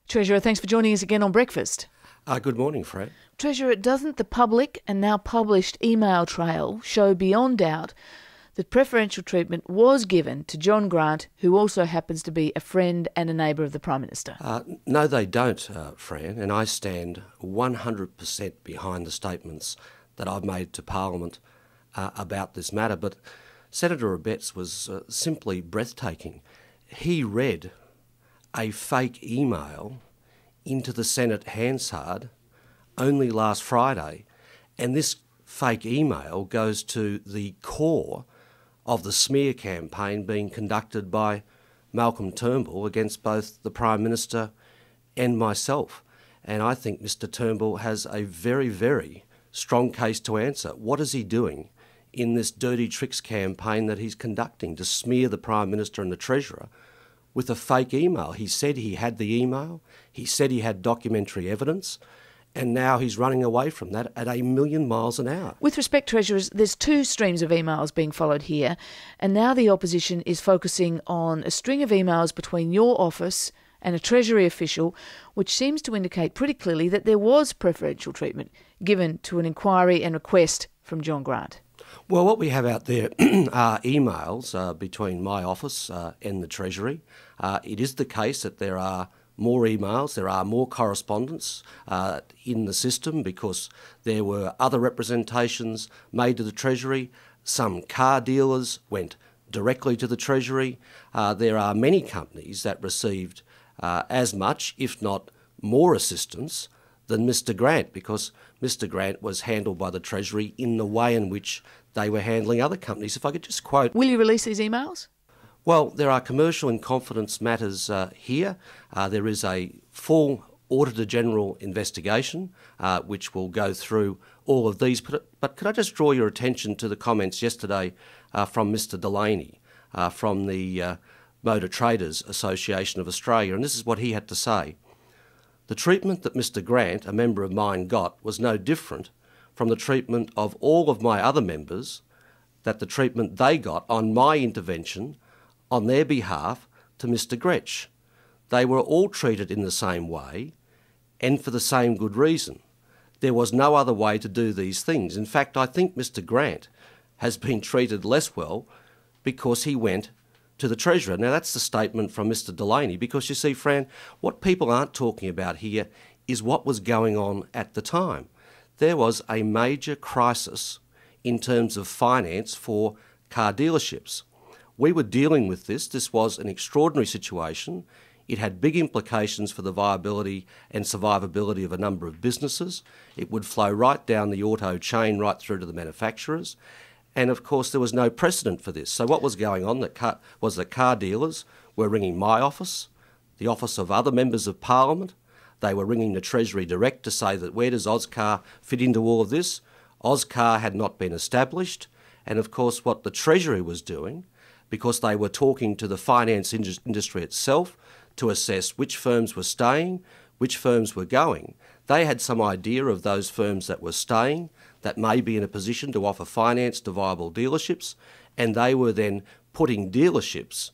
Treasurer, thanks for joining us again on Breakfast. Good morning, Fran. Treasurer, doesn't the public and now published email trail show beyond doubt that preferential treatment was given to John Grant, who also happens to be a friend and a neighbour of the Prime Minister? No, they don't, Fran, and I stand 100% behind the statements that I've made to Parliament about this matter. But Senator Abetz was simply breathtaking. He read a fake email into the Senate Hansard only last Friday, and this fake email goes to the core of the smear campaign being conducted by Malcolm Turnbull against both the Prime Minister and myself. And I think Mr Turnbull has a very, very strong case to answer. What is he doing in this dirty tricks campaign that he's conducting to smear the Prime Minister and the Treasurer with a fake email? He said he had the email, he said he had documentary evidence, and now he's running away from that at 1,000,000 miles an hour. With respect, Treasurers, there's two streams of emails being followed here, and now the opposition is focusing on a string of emails between your office and a Treasury official, which seems to indicate pretty clearly that there was preferential treatment given to an inquiry and request from John Grant. Well, what we have out there are emails between my office and the Treasury. It is the case that there are more emails, there are more correspondence in the system because there were other representations made to the Treasury. Some car dealers went directly to the Treasury. There are many companies that received as much, if not more assistance than Mr Grant, because Mr Grant was handled by the Treasury in the way in which they were handling other companies. If I could just quote... Will you release these emails? Well, there are commercial and confidence matters here. There is a full Auditor General investigation which will go through all of these. But could I just draw your attention to the comments yesterday from Mr Delaney from the Motor Traders Association of Australia, and this is what he had to say. The treatment that Mr Grant, a member of mine, got was no different from the treatment of all of my other members, that the treatment they got on my intervention on their behalf to Mr Gretsch. They were all treated in the same way and for the same good reason. There was no other way to do these things. In fact, I think Mr Grant has been treated less well because he went to the Treasurer. Now, that's the statement from Mr Delaney, because you see, Fran, what people aren't talking about here is what was going on at the time. There was a major crisis in terms of finance for car dealerships. We were dealing with this. This was an extraordinary situation. It had big implications for the viability and survivability of a number of businesses. It would flow right down the auto chain, right through to the manufacturers. And of course, there was no precedent for this. So what was going on was that car dealers were ringing my office, the office of other members of Parliament. They were ringing the Treasury direct to say that where does Auscar fit into all of this? Auscar had not been established. And of course, what the Treasury was doing, because they were talking to the finance industry itself to assess which firms were staying, which firms were going, they had some idea of those firms that were staying, that may be in a position to offer finance to viable dealerships, and they were then putting dealerships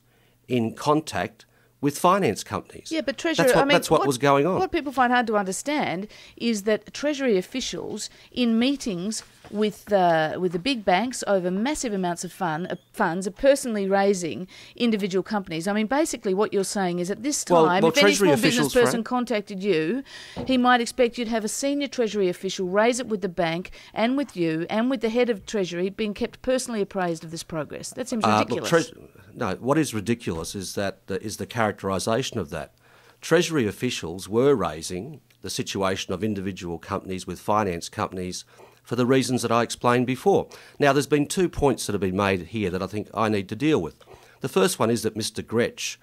in contact with finance companies. Yeah, but Treasurer, that's what was going on. What people find hard to understand is that Treasury officials in meetings with the big banks over massive amounts of funds are personally raising individual companies. I mean, basically what you're saying is at this time, if any small business person contacted you, he might expect you to have a senior Treasury official raise it with the bank and with you and with the head of Treasury being kept personally appraised of this progress. That seems ridiculous. No, what is ridiculous is the characterisation of that. Treasury officials were raising the situation of individual companies with finance companies for the reasons that I explained before. Now, there's been 2 points that have been made here that I think I need to deal with. The first one is that Mr Gretsch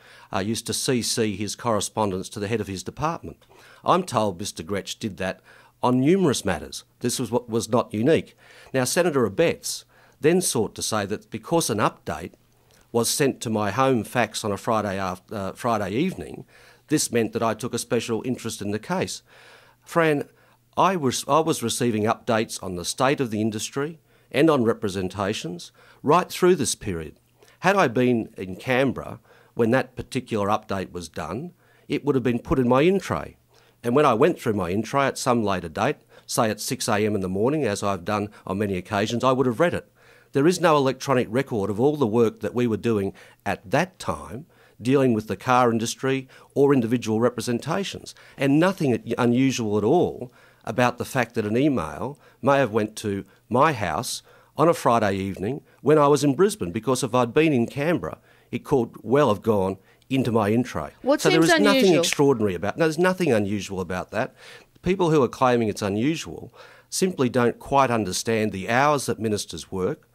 used to CC his correspondence to the head of his department. I'm told Mr Gretsch did that on numerous matters. This was what was not unique. Now, Senator Abetz then sought to say that because an update was sent to my home fax on a Friday evening, this meant that I took a special interest in the case. Fran, I was receiving updates on the state of the industry and on representations right through this period. Had I been in Canberra when that particular update was done, it would have been put in my in-tray. And when I went through my in-tray at some later date, say at 6 a.m. in the morning, as I've done on many occasions, I would have read it. There is no electronic record of all the work that we were doing at that time, dealing with the car industry or individual representations, and nothing unusual at all about the fact that an email may have went to my house on a Friday evening when I was in Brisbane, because if I'd been in Canberra, it could well have gone into my in-tray. What so seems there is nothing unusual? extraordinary about it. No, there's nothing unusual about that. People who are claiming it's unusual simply don't quite understand the hours that ministers work,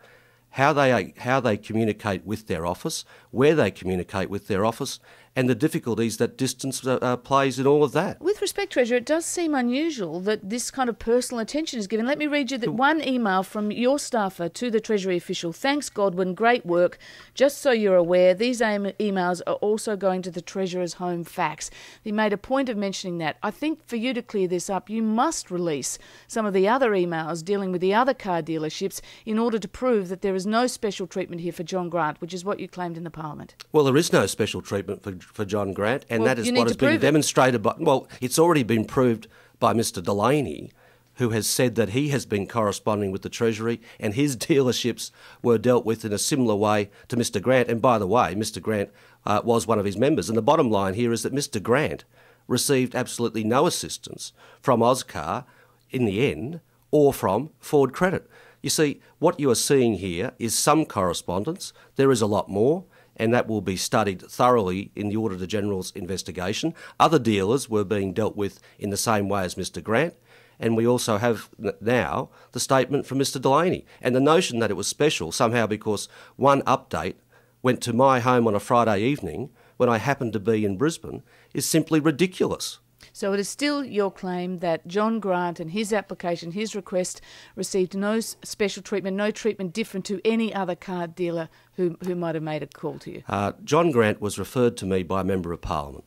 how they communicate with their office, where they communicate with their office, and the difficulties that distance plays in all of that. With respect, Treasurer, it does seem unusual that this kind of personal attention is given. Let me read you one email from your staffer to the Treasury official. Thanks, Godwin, great work. Just so you're aware, these emails are also going to the Treasurer's home fax. He made a point of mentioning that. I think for you to clear this up, you must release some of the other emails dealing with the other car dealerships in order to prove that there is no special treatment here for John Grant, which is what you claimed in the Parliament. Well, there is no special treatment for John Grant, and Well, that is you what need has to been prove it. demonstrated by... Well, it's already been proved by Mr Delaney, who has said that he has been corresponding with the Treasury and his dealerships were dealt with in a similar way to Mr Grant. And by the way, Mr Grant was one of his members. And the bottom line here is that Mr Grant received absolutely no assistance from Auscar in the end, or from Ford Credit. You see, what you are seeing here is some correspondence. There is a lot more, and that will be studied thoroughly in the Auditor General's investigation. Other dealers were being dealt with in the same way as Mr Grant, and we also have now the statement from Mr Delaney. And the notion that it was special somehow because one update went to my home on a Friday evening when I happened to be in Brisbane is simply ridiculous. So it is still your claim that John Grant and his application, his request, received no special treatment, no treatment different to any other car dealer who might have made a call to you? John Grant was referred to me by a Member of Parliament.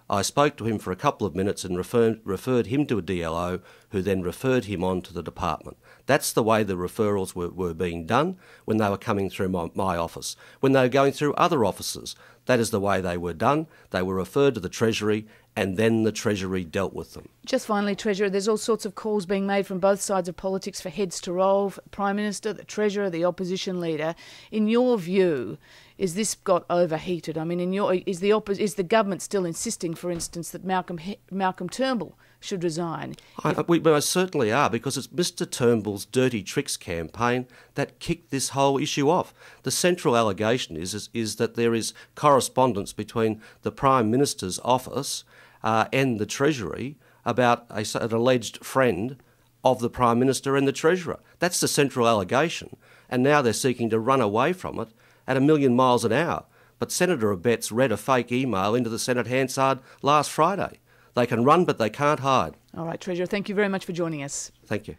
I spoke to him for a couple of minutes and referred him to a DLO, who then referred him on to the department. That's the way the referrals were being done when they were coming through my office. When they were going through other offices, that is the way they were done. They were referred to the Treasury, and then the Treasury dealt with them. Just finally, Treasurer, there's all sorts of calls being made from both sides of politics for heads to roll, Prime Minister, the Treasurer, the opposition leader. In your view, is this got overheated? I mean, is the government still insisting, for instance, that Malcolm Turnbull should resign? We most certainly are, because it's Mr Turnbull's dirty tricks campaign that kicked this whole issue off. The central allegation is that there is correspondence between the Prime Minister's office and the Treasury about an alleged friend of the Prime Minister and the Treasurer. That's the central allegation, and now they're seeking to run away from it at 1,000,000 miles an hour. But Senator Abetz read a fake email into the Senate Hansard last Friday. They can run, but they can't hide. All right, Treasurer, thank you very much for joining us. Thank you.